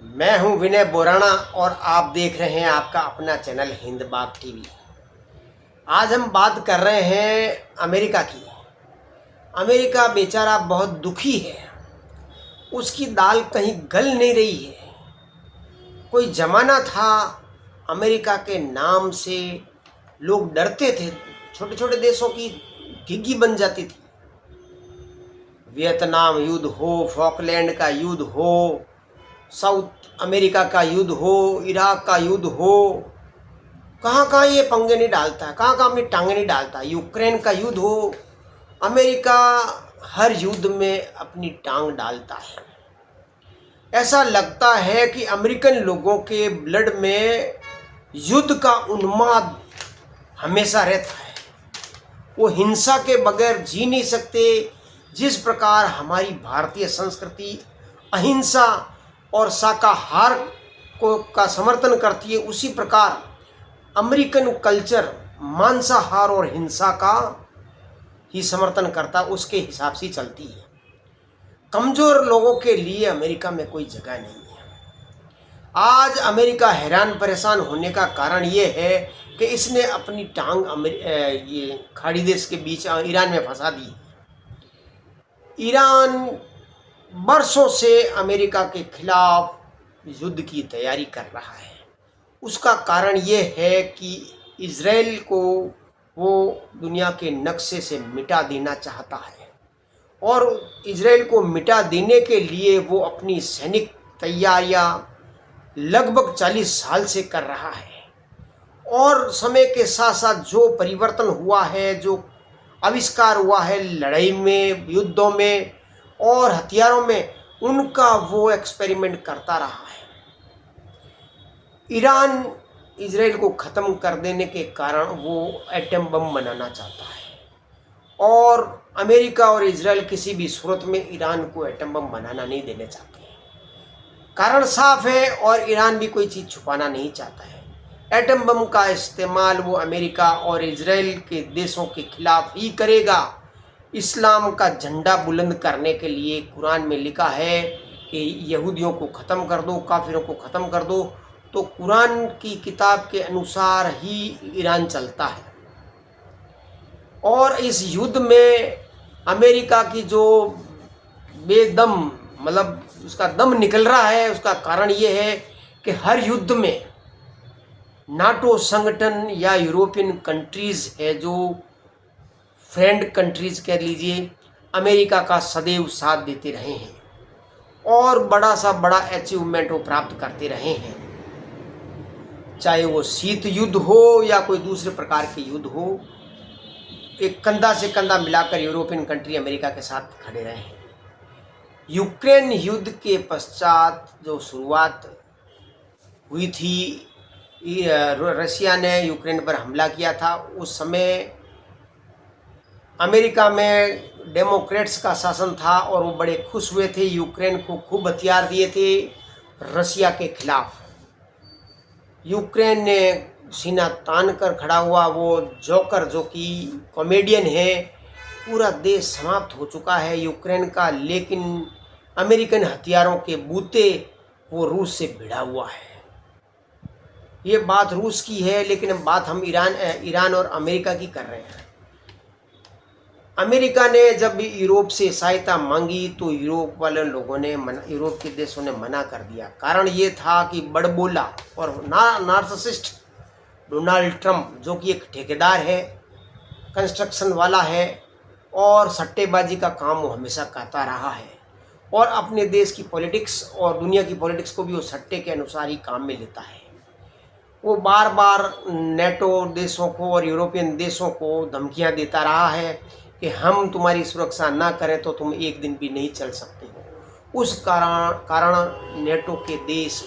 मैं हूं विनय बोराना और आप देख रहे हैं आपका अपना चैनल हिंद बाग टीवी। आज हम बात कर रहे हैं अमेरिका की। अमेरिका बेचारा बहुत दुखी है, उसकी दाल कहीं गल नहीं रही है। कोई ज़माना था अमेरिका के नाम से लोग डरते थे, छोटे छोटे देशों की घिघी बन जाती थी। वियतनाम युद्ध हो, फॉकलैंड का युद्ध हो, साउथ अमेरिका का युद्ध हो, इराक का युद्ध हो, कहाँ कहाँ ये पंगे नहीं डालता है, कहाँ कहाँ अपनी टांगे नहीं डालता है। यूक्रेन का युद्ध हो, अमेरिका हर युद्ध में अपनी टांग डालता है। ऐसा लगता है कि अमेरिकन लोगों के ब्लड में युद्ध का उन्माद हमेशा रहता है। वो हिंसा के बगैर जी नहीं सकते। जिस प्रकार हमारी भारतीय संस्कृति अहिंसा और शाकाहार को का समर्थन करती है, उसी प्रकार अमेरिकन कल्चर मांसाहार और हिंसा का ही समर्थन करता, उसके हिसाब से चलती है। कमज़ोर लोगों के लिए अमेरिका में कोई जगह नहीं है। आज अमेरिका हैरान परेशान होने का कारण ये है कि इसने अपनी टांग ये खाड़ी देश के बीच ईरान में फंसा दी। ईरान बरसों से अमेरिका के खिलाफ युद्ध की तैयारी कर रहा है। उसका कारण ये है कि इज़राइल को वो दुनिया के नक्शे से मिटा देना चाहता है, और इज़राइल को मिटा देने के लिए वो अपनी सैनिक तैयारियां लगभग 40 साल से कर रहा है। और समय के साथ साथ जो परिवर्तन हुआ है, जो आविष्कार हुआ है लड़ाई में, युद्धों में और हथियारों में, उनका वो एक्सपेरिमेंट करता रहा है। ईरान इज़राइल को ख़त्म कर देने के कारण वो एटम बम बनाना चाहता है, और अमेरिका और इज़राइल किसी भी सूरत में ईरान को एटम बम बनाना नहीं देना चाहते। कारण साफ है, और ईरान भी कोई चीज़ छुपाना नहीं चाहता है। एटम बम का इस्तेमाल वो अमेरिका और इज़राइल के देशों के खिलाफ ही करेगा। इस्लाम का झंडा बुलंद करने के लिए कुरान में लिखा है कि यहूदियों को ख़त्म कर दो, काफिरों को ख़त्म कर दो। तो कुरान की किताब के अनुसार ही ईरान चलता है। और इस युद्ध में अमेरिका की जो बेदम मतलब उसका दम निकल रहा है, उसका कारण ये है कि हर युद्ध में नाटो संगठन या यूरोपियन कंट्रीज़ है, जो फ्रेंड कंट्रीज़ कह लीजिए, अमेरिका का सदैव साथ देते रहे हैं और बड़ा सा बड़ा अचीवमेंट वो प्राप्त करते रहे हैं। चाहे वो शीत युद्ध हो या कोई दूसरे प्रकार के युद्ध हो, एक कंधा से कंधा मिलाकर यूरोपियन कंट्री अमेरिका के साथ खड़े रहे हैं। यूक्रेन युद्ध के पश्चात जो शुरुआत हुई थी, रशिया ने यूक्रेन पर हमला किया था, उस समय अमेरिका में डेमोक्रेट्स का शासन था और वो बड़े खुश हुए थे। यूक्रेन को खूब हथियार दिए थे रशिया के खिलाफ। यूक्रेन ने सीना तान कर खड़ा हुआ। वो जोकर जो कि कॉमेडियन है, पूरा देश समाप्त हो चुका है यूक्रेन का, लेकिन अमेरिकन हथियारों के बूते वो रूस से भिड़ा हुआ है। ये बात रूस की है, लेकिन अब बात हम ईरान और अमेरिका की कर रहे हैं। अमेरिका ने जब यूरोप से सहायता मांगी तो यूरोप वाले लोगों ने यूरोप के देशों ने मना कर दिया। कारण ये था कि बड़बोला और नार्सिसिस्ट डोनाल्ड ट्रंप, जो कि एक ठेकेदार है, कंस्ट्रक्शन वाला है और सट्टेबाजी का काम वो हमेशा करता रहा है, और अपने देश की पॉलिटिक्स और दुनिया की पॉलिटिक्स को भी वो सट्टे के अनुसार ही काम में लेता है। वो बार बार नेटो देशों को और यूरोपियन देशों को धमकियां देता रहा है कि हम तुम्हारी सुरक्षा ना करें तो तुम एक दिन भी नहीं चल सकते हो। उस कारण नेटो के देश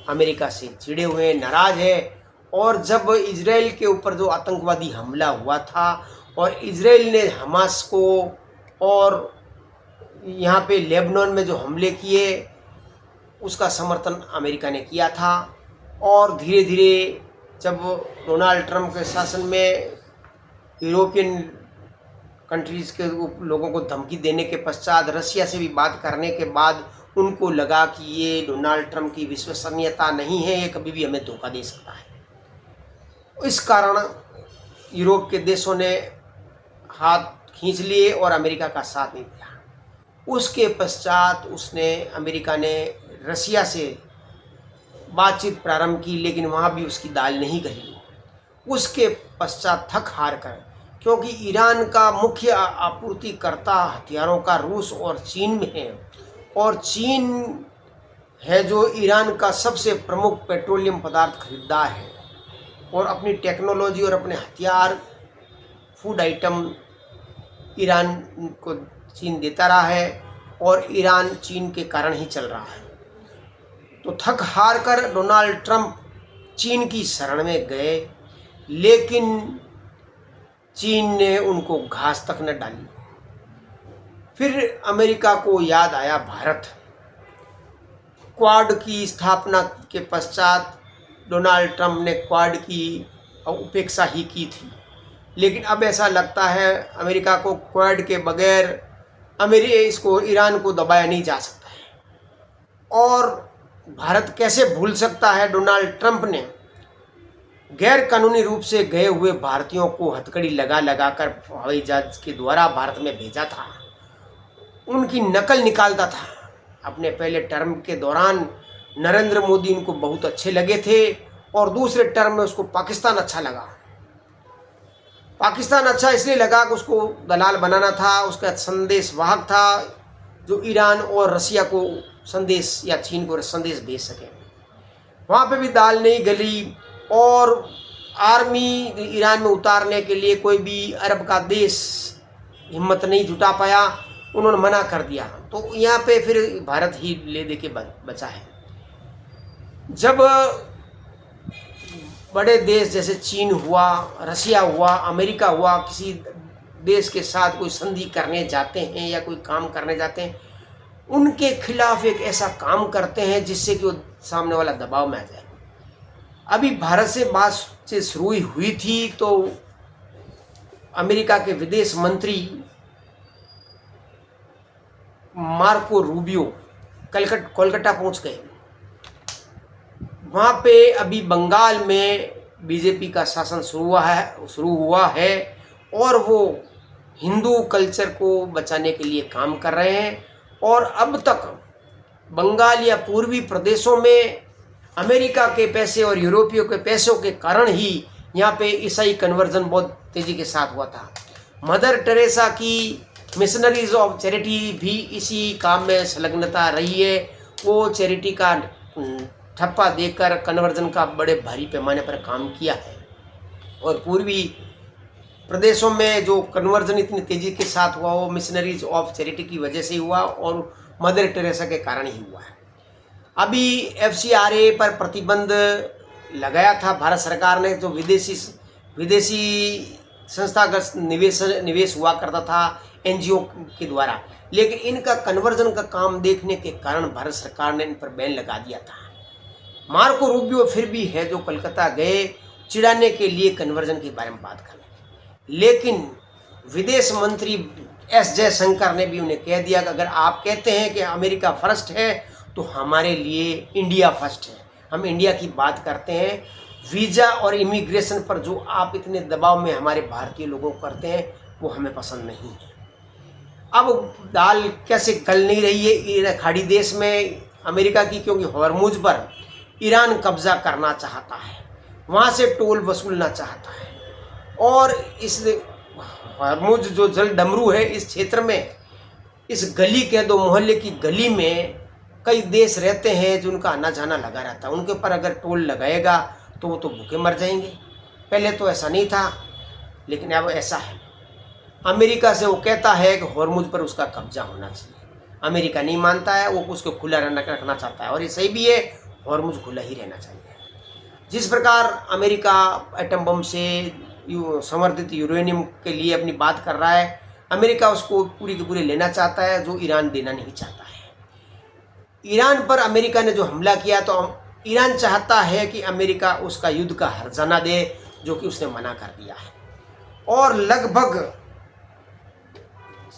अमेरिका से चिढ़े हुए, नाराज है। और जब इज़राइल के ऊपर जो आतंकवादी हमला हुआ था और इज़राइल ने हमास को और यहाँ पे लेबनान में जो हमले किए, उसका समर्थन अमेरिका ने किया था। और धीरे धीरे जब डोनाल्ड ट्रंप के शासन में यूरोपियन कंट्रीज़ के लोगों को धमकी देने के पश्चात, रशिया से भी बात करने के बाद उनको लगा कि ये डोनाल्ड ट्रंप की विश्वसनीयता नहीं है, ये कभी भी हमें धोखा दे सकता है। इस कारण यूरोप के देशों ने हाथ खींच लिए और अमेरिका का साथ नहीं दिया। उसके पश्चात अमेरिका ने रसिया से बातचीत प्रारंभ की, लेकिन वहाँ भी उसकी दाल नहीं गली। उसके पश्चात थक हार कर, क्योंकि ईरान का मुख्य आपूर्तिकर्ता हथियारों का रूस और चीन में है, और चीन है जो ईरान का सबसे प्रमुख पेट्रोलियम पदार्थ खरीदार है, और अपनी टेक्नोलॉजी और अपने हथियार, फूड आइटम ईरान को चीन देता रहा है, और ईरान चीन के कारण ही चल रहा है। तो थक हार कर डोनाल्ड ट्रंप चीन की शरण में गए, लेकिन चीन ने उनको घास तक न डाली। फिर अमेरिका को याद आया भारत। क्वाड की स्थापना के पश्चात डोनाल्ड ट्रंप ने क्वाड की उपेक्षा ही की थी, लेकिन अब ऐसा लगता है अमेरिका को क्वाड के बगैर ईरान को दबाया नहीं जा सकता है। और भारत कैसे भूल सकता है, डोनाल्ड ट्रंप ने गैर कानूनी रूप से गए हुए भारतीयों को हथकड़ी लगा लगा कर हवाई जहाज के द्वारा भारत में भेजा था, उनकी नकल निकालता था। अपने पहले टर्म के दौरान नरेंद्र मोदी उनको बहुत अच्छे लगे थे, और दूसरे टर्म में उसको पाकिस्तान अच्छा लगा। पाकिस्तान अच्छा इसलिए लगा कि उसको दलाल बनाना था, उसका संदेश वाहक था जो ईरान और रसिया को संदेश या चीन को संदेश भेज सके। वहाँ पे भी दाल नहीं गली, और आर्मी ईरान में उतारने के लिए कोई भी अरब का देश हिम्मत नहीं जुटा पाया, उन्होंने मना कर दिया। तो यहाँ पे फिर भारत ही ले दे के बचा है। जब बड़े देश जैसे चीन हुआ, रसिया हुआ, अमेरिका हुआ, किसी देश के साथ कोई संधि करने जाते हैं या कोई काम करने जाते हैं, उनके खिलाफ एक ऐसा काम करते हैं जिससे कि वो सामने वाला दबाव में आ जाए। अभी भारत से बातचीत शुरू हुई थी तो अमेरिका के विदेश मंत्री मार्को रूबियो कोलकाता पहुंच गए। वहाँ पे अभी बंगाल में बीजेपी का शासन शुरू हुआ है और वो हिंदू कल्चर को बचाने के लिए काम कर रहे हैं। और अब तक बंगाल या पूर्वी प्रदेशों में अमेरिका के पैसे और यूरोपियों के पैसों के कारण ही यहाँ पे ईसाई कन्वर्जन बहुत तेज़ी के साथ हुआ था। मदर टेरेसा की मिशनरीज ऑफ चैरिटी भी इसी काम में संलग्नता रही है। वो चैरिटी का ठप्पा देकर कन्वर्जन का बड़े भारी पैमाने पर काम किया है, और पूर्वी प्रदेशों में जो कन्वर्जन इतनी तेज़ी के साथ हुआ वो मिशनरीज ऑफ चैरिटी की वजह से हुआ और मदर टेरेसा के कारण ही हुआ है। अभी FCRA पर प्रतिबंध लगाया था भारत सरकार ने, जो विदेशी संस्थागत निवेश हुआ करता था NGO के द्वारा, लेकिन इनका कन्वर्जन का काम देखने के कारण भारत सरकार ने इन पर बैन लगा दिया था। मार्को रूबियो फिर भी है जो कलकत्ता गए चिढ़ाने के लिए कन्वर्जन के बारे में बात करने, लेकिन विदेश मंत्री S जयशंकर ने भी उन्हें कह दिया कि अगर आप कहते हैं कि अमेरिका फर्स्ट है तो हमारे लिए इंडिया फर्स्ट है। हम इंडिया की बात करते हैं। वीज़ा और इमिग्रेशन पर जो आप इतने दबाव में हमारे भारतीय लोगों को करते हैं वो हमें पसंद नहीं है। अब दाल कैसे गल नहीं रही है खाड़ी देश में अमेरिका की, क्योंकि हॉर्मुज पर ईरान कब्जा करना चाहता है, वहाँ से टोल वसूलना चाहता है, और इस हॉर्मुज जो जल डमरू है इस क्षेत्र में, इस गली के दो मोहल्ले की गली में कई देश रहते हैं जिनका आना जाना लगा रहता है। उनके ऊपर अगर टोल लगाएगा तो वो तो भूखे मर जाएंगे। पहले तो ऐसा नहीं था, लेकिन अब ऐसा है। अमेरिका से वो कहता है कि हॉर्मुज पर उसका कब्जा होना चाहिए। अमेरिका नहीं मानता है, वो उसको खुला रखना चाहता है, और ये सही भी है, हॉर्मुज खुला ही रहना चाहिए। जिस प्रकार अमेरिका एटम बम से संवर्धित यूरेनियम के लिए अपनी बात कर रहा है, अमेरिका उसको पूरी की पूरी लेना चाहता है, जो ईरान देना नहीं चाहता है। ईरान पर अमेरिका ने जो हमला किया तो ईरान चाहता है कि अमेरिका उसका युद्ध का हर्जाना दे, जो कि उसने मना कर दिया है। और लगभग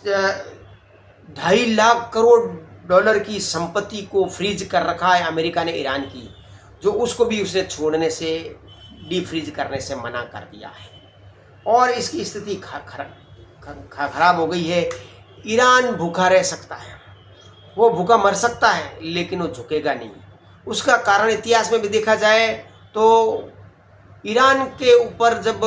2.5 लाख करोड़ डॉलर की संपत्ति को फ्रीज कर रखा है अमेरिका ने ईरान की, जो उसको भी उसने छोड़ने से, डी फ्रीज करने से मना कर दिया है। और इसकी स्थिति खराब हो गई है। ईरान भूखा रह सकता है, वो भूखा मर सकता है, लेकिन वो झुकेगा नहीं। उसका कारण इतिहास में भी देखा जाए तो ईरान के ऊपर जब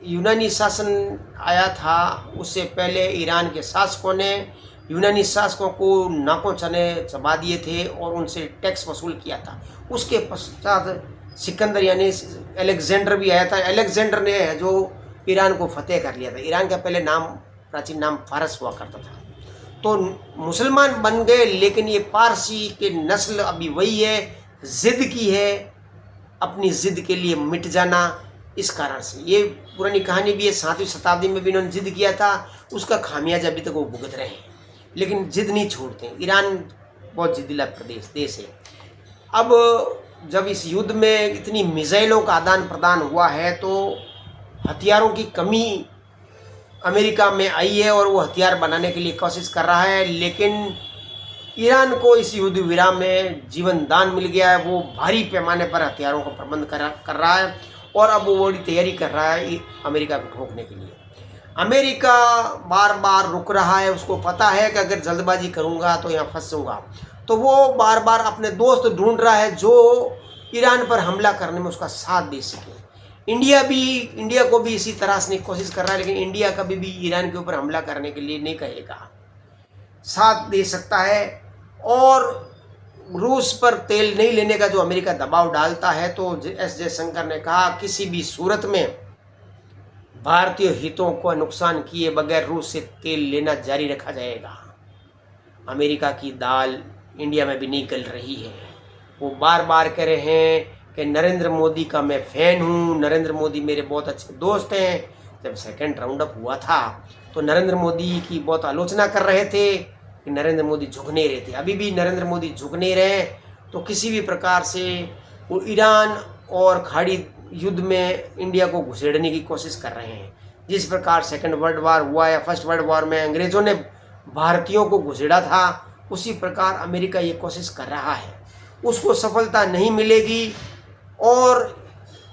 यूनानी शासन आया था, उससे पहले ईरान के शासकों ने यूनानी शासकों को नाकों चने चबा दिए थे और उनसे टैक्स वसूल किया था। उसके पश्चात सिकंदर यानी अलेक्जेंडर भी आया था। अलेक्जेंडर ने जो ईरान को फतेह कर लिया था। ईरान का पहले नाम, प्राचीन नाम फारस हुआ करता था। तो मुसलमान बन गए, लेकिन ये पारसी के नस्ल अभी वही है, ज़िद की है, अपनी ज़िद के लिए मिट जाना। इस कारण से ये पुरानी कहानी भी है, 7वीं शताब्दी में भी इन्होंने ज़िद किया था, उसका खामियाजा अभी तक वो भुगत रहे हैं, लेकिन ज़िद नहीं छोड़ते। ईरान बहुत ज़िद्दीला देश है। अब जब इस युद्ध में इतनी मिसाइलों का आदान प्रदान हुआ है, तो हथियारों की कमी अमेरिका में आई है और वो हथियार बनाने के लिए कोशिश कर रहा है, लेकिन ईरान को इस युद्ध विराम में जीवन दान मिल गया है। वो भारी पैमाने पर हथियारों का प्रबंध कर रहा है और अब वो बड़ी तैयारी कर रहा है अमेरिका को ठोकने के लिए। अमेरिका बार बार रुक रहा है, उसको पता है कि अगर जल्दबाजी करूँगा तो यहाँ फंस जाऊँगा, तो वो बार बार अपने दोस्त ढूंढ रहा है जो ईरान पर हमला करने में उसका साथ दे सके। इंडिया को भी इसी तरह से कोशिश कर रहा है, लेकिन इंडिया कभी भी ईरान के ऊपर हमला करने के लिए नहीं कहेगा, साथ दे सकता है। और रूस पर तेल नहीं लेने का जो अमेरिका दबाव डालता है, तो एस जयशंकर ने कहा किसी भी सूरत में भारतीय हितों को नुकसान किए बगैर रूस से तेल लेना जारी रखा जाएगा। अमेरिका की दाल इंडिया में भी नहीं गल रही है। वो बार बार कह रहे हैं कि नरेंद्र मोदी का मैं फ़ैन हूँ, नरेंद्र मोदी मेरे बहुत अच्छे दोस्त हैं। जब सेकंड राउंड अप हुआ था तो नरेंद्र मोदी की बहुत आलोचना कर रहे थे कि नरेंद्र मोदी झुक नहीं रहे थे। अभी भी नरेंद्र मोदी झुक नहीं रहे, तो किसी भी प्रकार से वो ईरान और खाड़ी युद्ध में इंडिया को घुसेड़ने की कोशिश कर रहे हैं। जिस प्रकार सेकंड वर्ल्ड वॉर हुआ या फर्स्ट वर्ल्ड वॉर में अंग्रेज़ों ने भारतीयों को घुसेड़ा था, उसी प्रकार अमेरिका ये कोशिश कर रहा है। उसको सफलता नहीं मिलेगी। और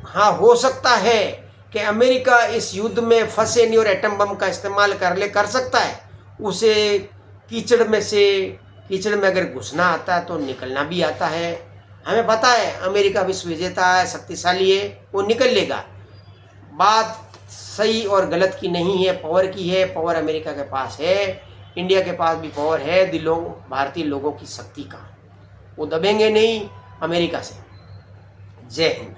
हाँ, हो सकता है कि अमेरिका इस युद्ध में फंसे नहीं और एटम बम का इस्तेमाल कर सकता है। उसे कीचड़ में अगर घुसना आता है तो निकलना भी आता है। हमें पता है अमेरिका विश्व विजेता है, शक्तिशाली है, वो निकल लेगा। बात सही और गलत की नहीं है, पावर की है। पावर अमेरिका के पास है, इंडिया के पास भी पावर है, भारतीय लोगों की शक्ति का। वो दबेंगे नहीं अमेरिका से। जय हिंद।